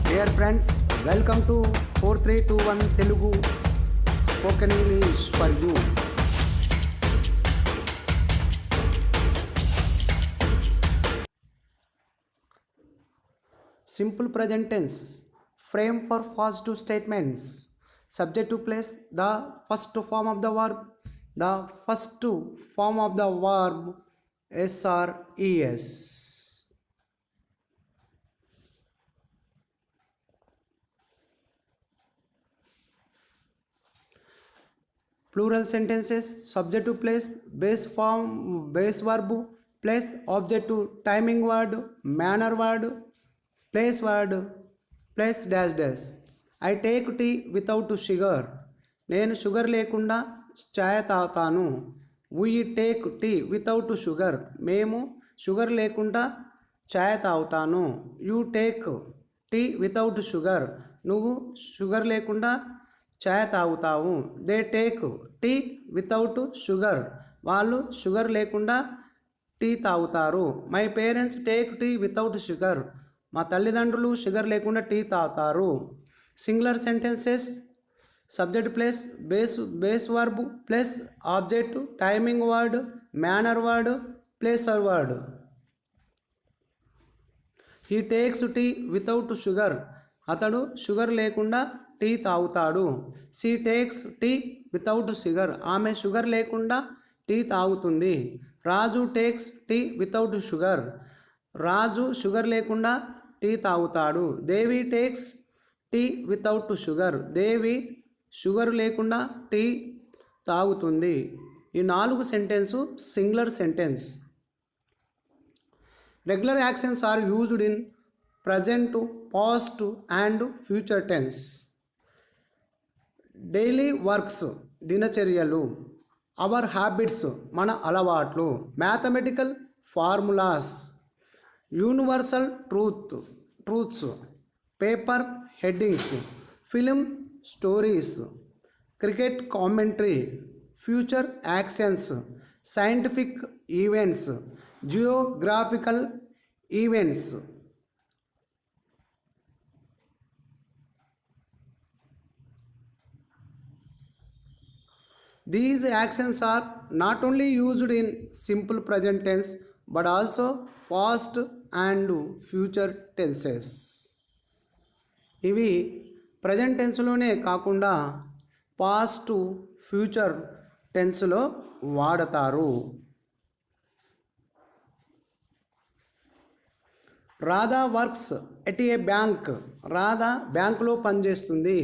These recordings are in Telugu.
Dear friends, welcome to 4321 Telugu Spoken English for you. Simple present tense, frame for positive statements. Subject to place the first form of the verb. The first form of the verb S or ES. Plural sentences, subject to place, base form, base verb, place object to timing word, manner word, place word, place dash dash. I take tea without sugar. నేను షుగర్ లేకుండా చాయ్ తాగుతాను. We take tea without sugar. మేము షుగర్ లేకుండా చాయ్ తాగుతాను. You take tea without sugar. నువ్వు షుగర్ లేకుండా చాయ్ తాగుతావు. They take tea without sugar. వాళ్ళు షుగర్ లేకుండా టీ తాగుతారు. My parents take tea without sugar. మా తల్లిదండ్రులు షుగర్ లేకుండా టీ తాగుతారు. Singular sentences, subject plus base verb plus object, timing word, manner word, placer word. He takes tea without sugar. అతడు షుగర్ లేకుండా టీ తాగుతాడు. She takes tea without sugar. ఆమె షుగర్ లేకుండా టీ తాగుతుంది. Raju takes tea without sugar. Raju sugar లేకుండా టీ తాగుతాడు. Devi takes tea without sugar. Devi sugar లేకుండా టీ తాగుతుంది. ఈ 4 sentence singular sentence. Regular actions are used in present, past and future tense. Daily works దినచర్యలు. అవర్ హ్యాబిట్స్ మన అలవాట్లు. Mathematical formulas. Universal truths. Paper headings. Film stories. Cricket commentary. Future actions. Scientific events. Geographical events. These actions are not only used in simple present tense but also past and future tenses. ఇవి ప్రజెంట్ టెన్స్లోనే కాకుండా పాస్ట్, ఫ్యూచర్ టెన్స్లో వాడతారు. Radha works at a bank. Radha బ్యాంకులో పనిచేస్తుంది.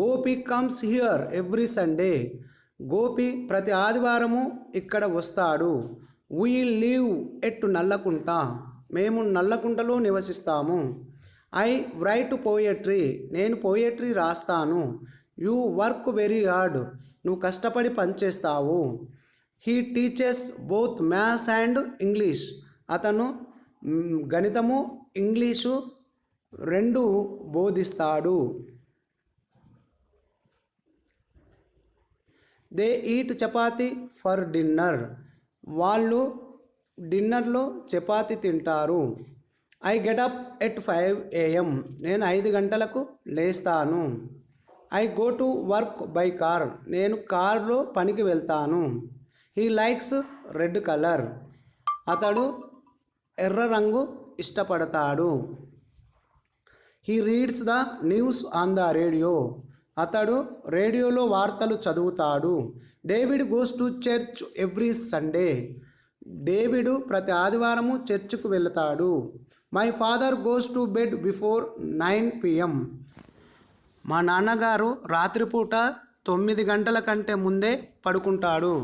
Gopi comes here every Sunday. Gopi ప్రతి ఆదివారము ఇక్కడ వస్తాడు. We live at Nallakunta. మేము నల్లకుంటలో నివసిస్తాము. I write poetry. నేను పోయట్రీ రాస్తాను. You work very hard. నువ్వు కష్టపడి పనిచేస్తావు. He teaches both maths and English. అతను గణితము, ఇంగ్లీషు రెండు బోధిస్తాడు. They eat chapati for dinner. వాళ్ళు డిన్నర్లో చపాతి తింటారు. I get up at 5 AM. నేను 5 గంటలకు లేస్తాను. I go to work by car. నేను కార్లో పనికి వెళ్తాను. He likes red colour. అతడు ఎర్ర రంగు ఇష్టపడతాడు. He reads the news on the radio. అతడు రేడియోలో వార్తలు చదువుతాడు. David goes to church every Sunday. David ప్రతి ఆదివారము చర్చ్కు వెళ్తాడు. My father goes to bed before 9 PM. మా నాన్నగారు రాత్రిపూట 9 గంటల కంటే ముందే పడుకుంటాడు.